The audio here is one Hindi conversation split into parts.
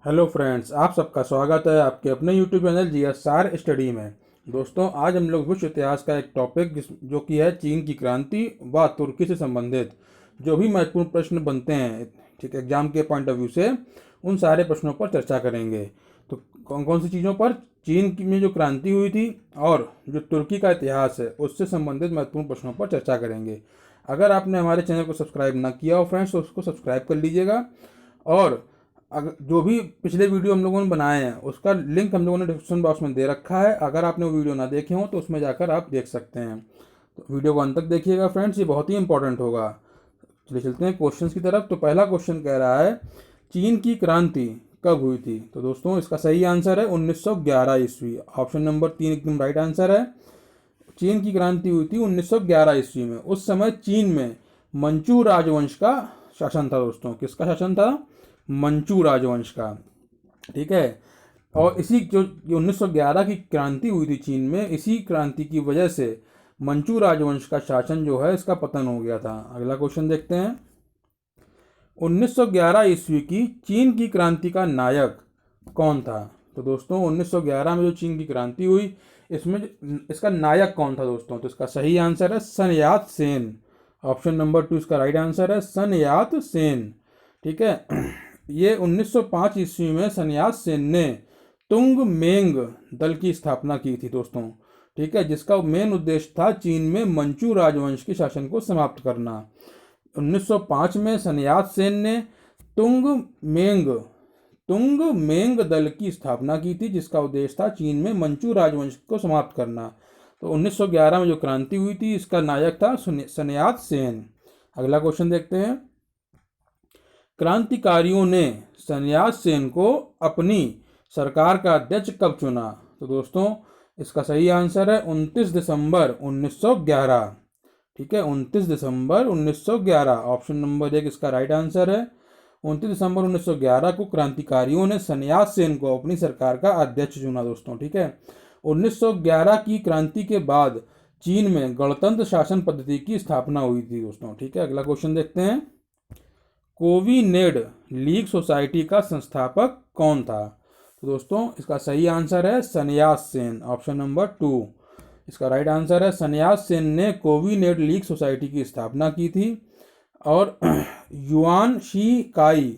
हेलो फ्रेंड्स, आप सबका स्वागत है आपके अपने यूट्यूब चैनल जीएसआर स्टडी में। दोस्तों, आज हम लोग विश्व इतिहास का एक टॉपिक जो कि है चीन की क्रांति व तुर्की से संबंधित जो भी महत्वपूर्ण प्रश्न बनते हैं, ठीक, एग्जाम के पॉइंट ऑफ व्यू से, उन सारे प्रश्नों पर चर्चा करेंगे। तो कौन कौन सी चीज़ों पर? चीन की में जो क्रांति हुई थी और जो तुर्की का इतिहास है उससे संबंधित महत्वपूर्ण प्रश्नों पर चर्चा करेंगे। अगर आपने हमारे चैनल को सब्सक्राइब ना किया हो फ्रेंड्स, तो उसको सब्सक्राइब कर लीजिएगा। और अगर जो भी पिछले वीडियो हम लोगों ने बनाए हैं उसका लिंक हम लोगों ने डिस्क्रिप्शन बॉक्स में दे रखा है। अगर आपने वो वीडियो ना देखे हो तो उसमें जाकर आप देख सकते हैं। तो वीडियो को अंत तक देखिएगा फ्रेंड्स, ये बहुत ही इंपॉर्टेंट होगा। चलिए चलते हैं क्वेश्चंस की तरफ। तो पहला क्वेश्चन कह रहा है, चीन की क्रांति कब हुई थी? तो दोस्तों, इसका सही आंसर है 1911 ईस्वी। ऑप्शन नंबर 3 एकदम राइट आंसर है। चीन की क्रांति हुई थी 1911 ईस्वी में। उस समय चीन में मंचू राजवंश का शासन था। दोस्तों, किसका शासन था? मंचू राजवंश का। ठीक है। और इसी जो 1911 की क्रांति हुई थी चीन में, इसी क्रांति की वजह से मंचू राजवंश का शासन जो है इसका पतन हो गया था। अगला क्वेश्चन देखते हैं। 1911 ईस्वी की चीन की क्रांति का नायक कौन था? तो दोस्तों, 1911 में जो चीन की क्रांति हुई, इसमें इसका नायक कौन था दोस्तों? तो इसका सही आंसर है सन यात सेन। ऑप्शन नंबर 2 इसका राइट आंसर है, सन यात सेन। ठीक है। ये 1905 ईस्वी में सन यात सेन ने तुंग मेंग दल की स्थापना की थी दोस्तों। ठीक है, जिसका मेन उद्देश्य था चीन में मंचू राजवंश के शासन को समाप्त करना। 1905 में सन यात सेन ने तुंग मेंग तुंग मेंग दल की स्थापना की थी, जिसका उद्देश्य था चीन में मंचू राजवंश को समाप्त करना। तो 1911 में जो क्रांति हुई थी इसका नायक था सन यात सेन। अगला क्वेश्चन देखते हैं। क्रांतिकारियों ने सन यात सेन को अपनी सरकार का अध्यक्ष कब चुना? तो दोस्तों, इसका सही आंसर है 29 दिसंबर 1911। ठीक है, 29 दिसंबर 1911। ऑप्शन नंबर 1 इसका राइट आंसर है। 29 दिसंबर 1911 को क्रांतिकारियों ने सन यात सेन को अपनी सरकार का अध्यक्ष चुना दोस्तों। ठीक है। 1911 की क्रांति के बाद चीन में गणतंत्र शासन पद्धति की स्थापना हुई थी दोस्तों। ठीक है, अगला क्वेश्चन देखते हैं। कोविनेड लीग सोसाइटी का संस्थापक कौन था? तो दोस्तों, इसका सही आंसर है सन यात सेन। ऑप्शन नंबर 2 इसका राइट आंसर है। सन यात सेन ने कोविनेड लीग सोसाइटी की स्थापना की थी और युआन शी काई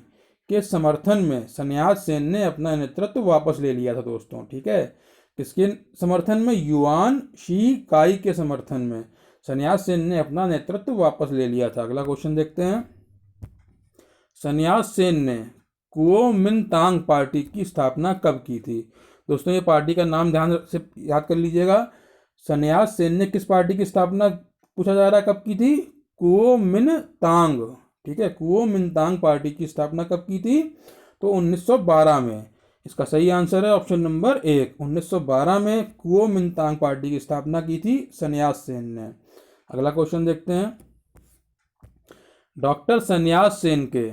के समर्थन में सन यात सेन ने अपना नेतृत्व वापस ले लिया था दोस्तों। ठीक है, किसके समर्थन में? युआन शी काई के समर्थन में सन यात सेन ने अपना नेतृत्व वापस ले लिया था। अगला क्वेश्चन देखते हैं। सन यात सेन ने कुओमिंतांग पार्टी की स्थापना कब की थी? दोस्तों, ये पार्टी का नाम ध्यान से याद कर लीजिएगा। सन यात सेन ने किस पार्टी की स्थापना, पूछा जा रहा है, कब की थी? कुओमिंतांग। ठीक है, कुओमिंतांग पार्टी की स्थापना कब की थी? तो 1912 में। इसका सही आंसर है ऑप्शन नंबर 1। 1912 में कुओमिंतांग पार्टी की स्थापना की थी सन यात सेन ने। अगला क्वेश्चन देखते हैं। डॉक्टर सन यात सेन के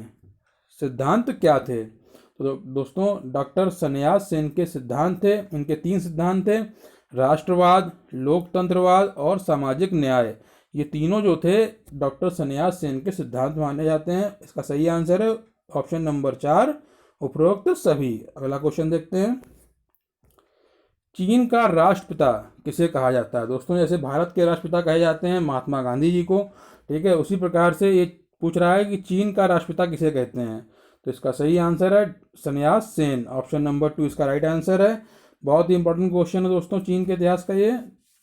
सिद्धांत क्या थे? तो दोस्तों, डॉक्टर सन यात सेन के सिद्धांत थे, इनके 3 सिद्धांत थे, राष्ट्रवाद, लोकतंत्रवाद और सामाजिक न्याय। ये तीनों जो थे डॉक्टर सन यात सेन के सिद्धांत माने जाते हैं। इसका सही आंसर है ऑप्शन नंबर 4, उपरोक्त सभी। अगला क्वेश्चन देखते हैं। चीन का राष्ट्रपिता किसे कहा जाता है? दोस्तों, जैसे भारत के राष्ट्रपिता कहे जाते हैं महात्मा गांधी जी को, ठीक है, उसी प्रकार से ये पूछ रहा है कि चीन का राष्ट्रपिता किसे कहते हैं। तो इसका सही आंसर है सन यात सेन। ऑप्शन नंबर 2 इसका राइट आंसर है। बहुत ही इंपॉर्टेंट क्वेश्चन है दोस्तों चीन के इतिहास का ये।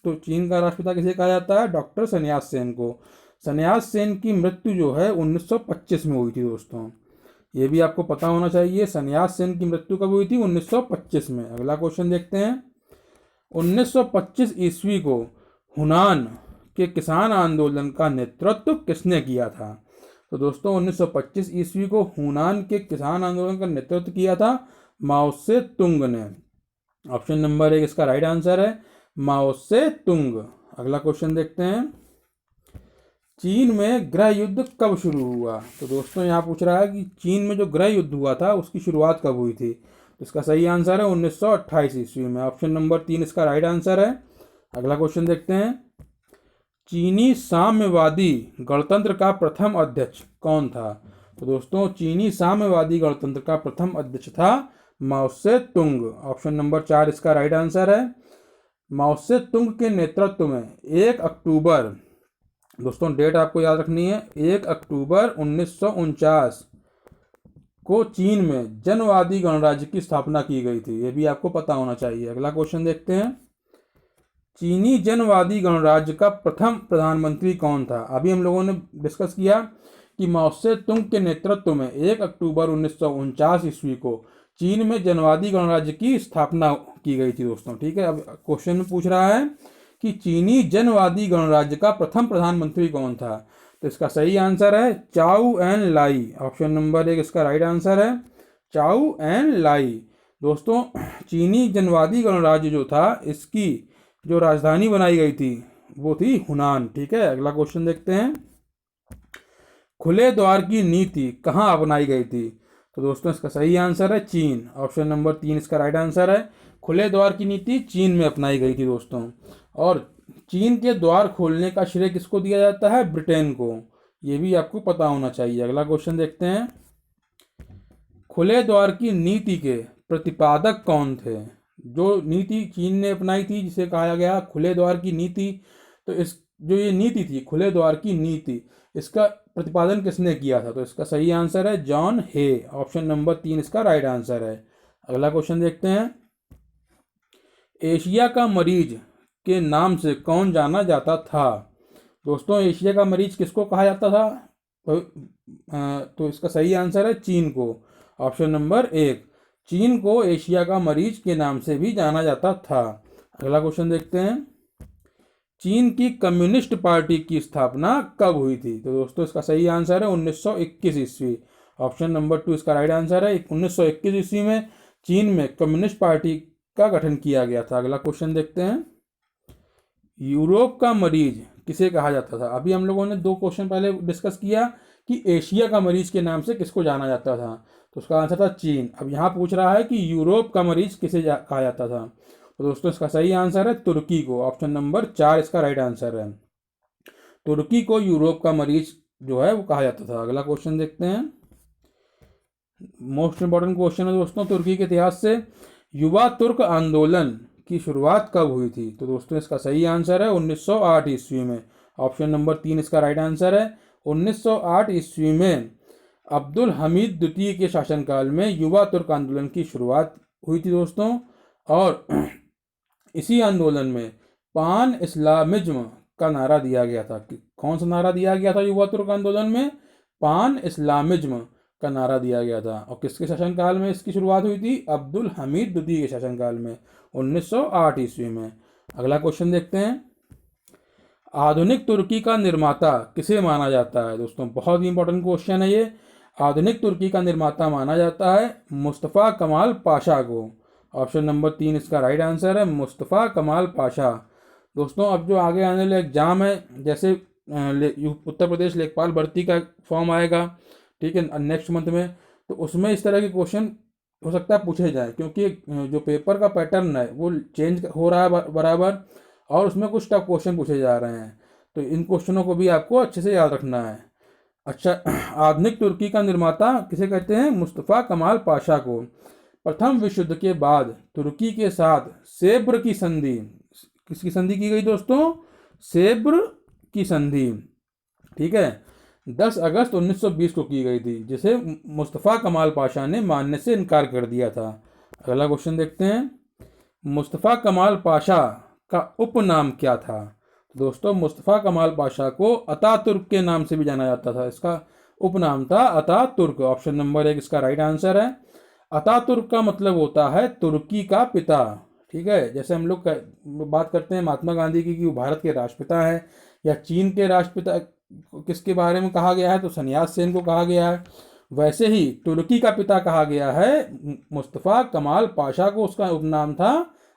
तो चीन का राष्ट्रपिता किसे कहा जाता है? डॉक्टर सन यात सेन को। सन यात सेन की मृत्यु जो है 1925 में हुई थी दोस्तों। ये भी आपको पता होना चाहिए, सन यात सेन की मृत्यु कब हुई थी? 1925 में। अगला क्वेश्चन देखते हैं। 1925 ईस्वी को हुनान के किसान आंदोलन का नेतृत्व किसने किया था? तो दोस्तों, 1925 ईस्वी को हुनान के किसान आंदोलन का नेतृत्व किया था माओ से तुंग ने। ऑप्शन नंबर 1 इसका राइट आंसर है, माओ से तुंग। अगला क्वेश्चन देखते हैं। चीन में गृह युद्ध कब शुरू हुआ? तो दोस्तों, यहाँ पूछ रहा है कि चीन में जो गृह युद्ध हुआ था उसकी शुरुआत कब हुई थी? इसका सही आंसर है 1928 ईस्वी में। ऑप्शन नंबर 3 इसका राइट आंसर है। अगला क्वेश्चन देखते हैं। चीनी साम्यवादी गणतंत्र का प्रथम अध्यक्ष कौन था? तो दोस्तों चीनी साम्यवादी गणतंत्र का प्रथम अध्यक्ष था माओ से तुंग। ऑप्शन नंबर 4 इसका राइट आंसर है। माओ से तुंग के नेतृत्व में 1 अक्टूबर, दोस्तों डेट आपको याद रखनी है, 1 अक्टूबर 1949 को चीन में जनवादी गणराज्य की स्थापना की गई थी। ये भी आपको पता होना चाहिए। अगला क्वेश्चन देखते हैं, चीनी जनवादी गणराज्य का प्रथम प्रधानमंत्री कौन था? अभी हम लोगों ने डिस्कस किया कि माओ से तुंग के नेतृत्व में 1 अक्टूबर 1949 ईस्वी को चीन में जनवादी गणराज्य की स्थापना की गई थी दोस्तों। ठीक है, अब क्वेश्चन में पूछ रहा है कि चीनी जनवादी गणराज्य का प्रथम प्रधानमंत्री कौन था? तो इसका सही आंसर है चाउ एन लाई। ऑप्शन नंबर 1 इसका राइट आंसर है चाउ एन लाई। दोस्तों चीनी जनवादी गणराज्य जो था, इसकी जो राजधानी बनाई गई थी वो थी हुनान। ठीक है, अगला क्वेश्चन देखते हैं, खुले द्वार की नीति कहाँ अपनाई गई थी? तो दोस्तों इसका सही आंसर है चीन। ऑप्शन नंबर 3 इसका राइट आंसर है। खुले द्वार की नीति चीन में अपनाई गई थी दोस्तों। और चीन के द्वार खोलने का श्रेय किसको दिया जाता है? ब्रिटेन को। ये भी आपको पता होना चाहिए। अगला क्वेश्चन देखते हैं, खुले द्वार की नीति के प्रतिपादक कौन थे? जो नीति चीन ने अपनाई थी जिसे कहा गया खुले द्वार की नीति, तो इस जो ये नीति थी खुले द्वार की नीति, इसका प्रतिपादन किसने किया था? तो इसका सही आंसर है जॉन हे। ऑप्शन नंबर 3 इसका राइट आंसर है। अगला क्वेश्चन देखते हैं, एशिया का मरीज के नाम से कौन जाना जाता था? दोस्तों एशिया का मरीज किसको कहा जाता था? तो इसका सही आंसर है चीन को। ऑप्शन नंबर 1, चीन को एशिया का मरीज के नाम से भी जाना जाता था। अगला क्वेश्चन देखते हैं, चीन की कम्युनिस्ट पार्टी की स्थापना कब हुई थी? तो दोस्तों इसका सही आंसर है 1921 ईस्वी। ऑप्शन नंबर 2 इसका राइट आंसर है। 1921 ईस्वी में चीन में कम्युनिस्ट पार्टी का गठन किया गया था। अगला क्वेश्चन देखते हैं, यूरोप का मरीज किसे कहा जाता था? अभी हम लोगों ने 2 क्वेश्चन पहले डिस्कस किया कि एशिया का मरीज के नाम से किसको जाना जाता था, तो उसका आंसर था चीन। अब यहाँ पूछ रहा है कि यूरोप का मरीज किसे कहा जाता था? तो दोस्तों इसका सही आंसर है तुर्की को। ऑप्शन नंबर 4 इसका राइट आंसर है। तुर्की को यूरोप का मरीज जो है वो कहा जाता था। अगला क्वेश्चन देखते हैं, मोस्ट इंपॉर्टेंट क्वेश्चन है दोस्तों तुर्की के इतिहास से, युवा तुर्क आंदोलन की शुरुआत कब हुई थी? तो दोस्तों इसका सही आंसर है 1908 ईस्वी में। ऑप्शन नंबर 3 इसका राइट आंसर है। 1908 ईस्वी में अब्दुल हमीद द्वितीय के शासनकाल में युवा तुर्क आंदोलन की शुरुआत हुई थी दोस्तों। और इसी आंदोलन में पान इस्लामिज्म का नारा दिया गया था। कौन सा नारा दिया गया था युवा तुर्क आंदोलन में? पान इस्लामिज्म का नारा दिया गया था। और किसके शासनकाल में इसकी शुरुआत हुई थी? अब्दुल हमीद द्वितीय के शासनकाल में 1908 ईस्वी में। अगला क्वेश्चन देखते हैं, आधुनिक तुर्की का निर्माता किसे माना जाता है? दोस्तों बहुत ही इंपॉर्टेंट क्वेश्चन है ये। आधुनिक तुर्की का निर्माता माना जाता है मुस्तफ़ा कमाल पाशा को। ऑप्शन नंबर 3 इसका राइट आंसर है मुस्तफ़ा कमाल पाशा। दोस्तों अब जो आगे आने वाले एग्जाम है, जैसे उत्तर प्रदेश लेखपाल भर्ती का फॉर्म आएगा, ठीक है, नेक्स्ट मंथ में, तो उसमें इस तरह के क्वेश्चन हो सकता है पूछे जाए, क्योंकि जो पेपर का पैटर्न है वो चेंज हो रहा है बराबर, और उसमें कुछ टफ क्वेश्चन पूछे जा रहे हैं। तो इन क्वेश्चनों को भी आपको अच्छे से याद रखना है। अच्छा, आधुनिक तुर्की का निर्माता किसे कहते हैं? मुस्तफ़ा कमाल पाशा को। प्रथम विश्व युद्ध के बाद तुर्की के साथ सेब्र की संधि, किसकी संधि की गई दोस्तों? सेब्र की संधि, ठीक है, 10 अगस्त 1920 को की गई थी, जिसे मुस्तफ़ा कमाल पाशा ने मानने से इनकार कर दिया था। अगला क्वेश्चन देखते हैं, मुस्तफ़ा कमाल पाशा का उपनाम क्या था? दोस्तों मुस्तफ़ा कमाल पाशा को अतातुर्क के नाम से भी जाना जाता था। इसका उपनाम था अतातुर्क। ऑप्शन नंबर 1 इसका राइट आंसर है। अतातुर्क का मतलब होता है तुर्की का पिता। ठीक है, जैसे हम लोग बात करते हैं महात्मा गांधी की कि वो भारत के राष्ट्रपिता हैं, या चीन के राष्ट्रपिता किसके बारे में कहा गया है? तो सन्यास सेन को कहा गया है। वैसे ही तुर्की का पिता कहा गया है मुस्तफ़ा कमाल पाशा को, उसका उपनाम था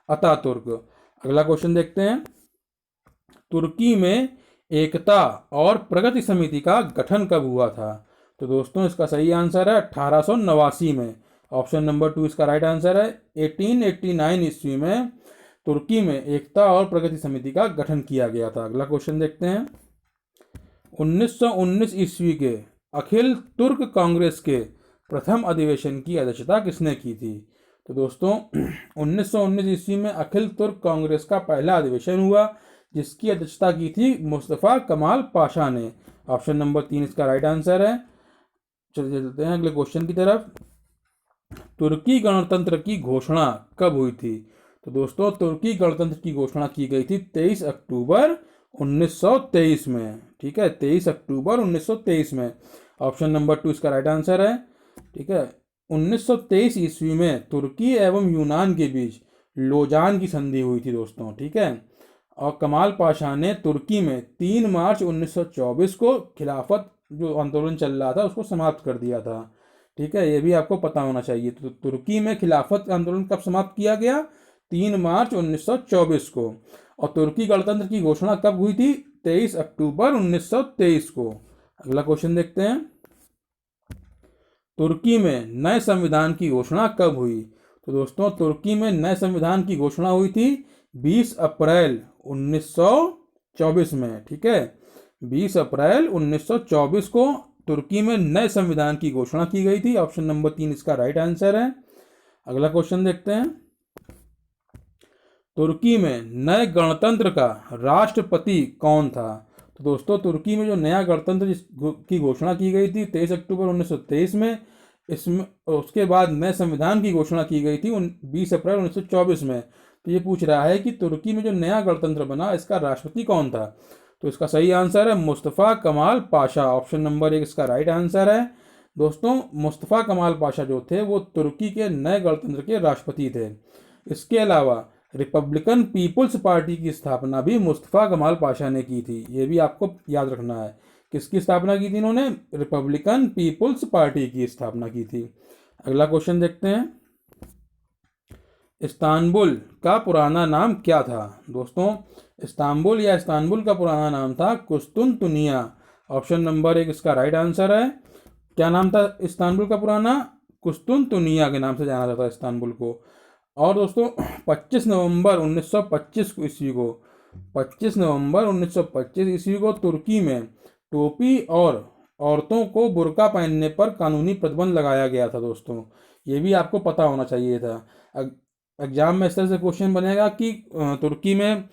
अतातुर्क। अगला क्वेश्चन देखते हैं, तुर्की में एकता और प्रगति समिति का गठन कब हुआ था? तो दोस्तों इसका सही आंसर है 1889 में। ऑप्शन नंबर 2 इसका राइट आंसर है। 1889 ईस्वी में तुर्की में एकता और प्रगति समिति का गठन किया गया था। अगला क्वेश्चन देखते हैं, 1919 ईस्वी के अखिल तुर्क कांग्रेस के प्रथम अधिवेशन की अध्यक्षता किसने की थी? तो दोस्तों 1919 ईस्वी में अखिल तुर्क कांग्रेस का पहला अधिवेशन हुआ, जिसकी अध्यक्षता की थी मुस्तफ़ा कमाल पाशा ने। ऑप्शन नंबर 3 इसका राइट आंसर है। चलते हैं अगले क्वेश्चन की तरफ। तुर्की गणतंत्र की घोषणा कब हुई थी? तो दोस्तों तुर्की गणतंत्र की घोषणा की गई थी 23 अक्टूबर 1923 में। ठीक है, 23 अक्टूबर 1923 में। ऑप्शन नंबर 2 इसका राइट आंसर है। ठीक है, 1923 ईस्वी में तुर्की एवं यूनान के बीच लोजान की संधि हुई थी दोस्तों। ठीक है, और कमाल पाशा ने तुर्की में 3 मार्च 1924 को खिलाफत जो आंदोलन चल रहा था उसको समाप्त कर दिया था। ठीक है, ये भी आपको पता होना चाहिए। तो तुर्की में खिलाफत आंदोलन कब समाप्त किया गया? 3 मार्च 1924 को। और तुर्की गणतंत्र की घोषणा कब हुई थी? 23 अक्टूबर 1923 को। अगला क्वेश्चन देखते हैं। तुर्की में नए संविधान की घोषणा कब हुई? तो दोस्तों तुर्की में नए संविधान की घोषणा हुई थी 20 अप्रैल 1924 में। ठीक है, 20 अप्रैल 1924 को तुर्की में नए संविधान की घोषणा की गई थी। ऑप्शन नंबर 3 इसका राइट आंसर है। अगला क्वेश्चन देखते हैं। तुर्की में नए गणतंत्र का राष्ट्रपति कौन था? तो दोस्तों तुर्की में जो नया गणतंत्र की घोषणा की गई थी 23 अक्टूबर 1923 में, इसमें उसके बाद नए संविधान की घोषणा की गई थी 20 अप्रैल 1924 में। तो ये पूछ रहा है कि तुर्की में जो नया गणतंत्र बना इसका राष्ट्रपति कौन था? तो इसका सही आंसर है मुस्तफ़ा कमाल पाशा। ऑप्शन नंबर 1 इसका राइट आंसर है। दोस्तों मुस्तफ़ा कमाल पाशा जो थे वो तुर्की के नए गणतंत्र के राष्ट्रपति थे। इसके अलावा रिपब्लिकन पीपुल्स पार्टी की स्थापना भी मुस्तफ़ा कमाल पाशा ने की थी। ये भी आपको याद रखना है। किसकी स्थापना की थी इन्होंने? रिपब्लिकन पीपुल्स पार्टी की स्थापना की थी। अगला क्वेश्चन देखते हैं। इस्तांबुल का पुराना नाम क्या था? दोस्तों इस्तांबुल या इस्तांबुल का पुराना नाम था कुस्तुनतुनिया। ऑप्शन नंबर 1 इसका राइट आंसर है। क्या नाम था इस्तांबुल का पुराना? कुस्तुनतुनिया के नाम से जाना जाता है इस्तांबुल को। और दोस्तों 25 नवंबर 1925 को ईस्वी को 25 नवंबर 1925 ईस्वी को तुर्की में टोपी और औरतों को बुर्का पहनने पर कानूनी प्रतिबंध लगाया गया था दोस्तों। ये भी आपको पता होना चाहिए था। एग्जाम में इस तरह से क्वेश्चन बनेगा कि तुर्की में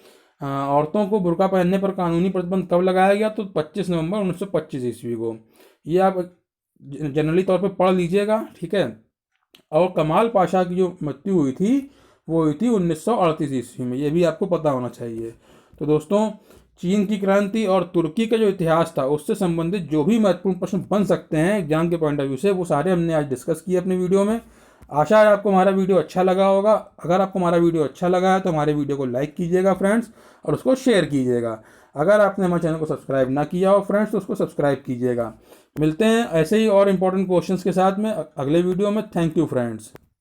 औरतों को बुर्का पहनने पर कानूनी प्रतिबंध कब लगाया गया? तो 25 नवंबर 1925 ईस्वी को। ये आप जनरली तौर पे पढ़ लीजिएगा। ठीक है, और कमाल पाशा की जो मृत्यु हुई थी वो हुई थी 1938 ईस्वी में। ये भी आपको पता होना चाहिए। तो दोस्तों चीन की क्रांति और तुर्की का जो इतिहास था उससे संबंधित जो भी महत्वपूर्ण प्रश्न बन सकते हैं एग्जाम के पॉइंट ऑफ व्यू से, वो सारे हमने आज डिस्कस किए अपने वीडियो में। आशा है आपको हमारा वीडियो अच्छा लगा होगा। अगर आपको हमारा वीडियो अच्छा लगा है तो हमारे वीडियो को लाइक कीजिएगा फ्रेंड्स, और उसको शेयर कीजिएगा। अगर आपने हमारे चैनल को सब्सक्राइब ना किया हो फ्रेंड्स तो उसको सब्सक्राइब कीजिएगा। मिलते हैं ऐसे ही और इम्पोर्टेंट क्वेश्चंस के साथ में अगले वीडियो में। Thank you friends.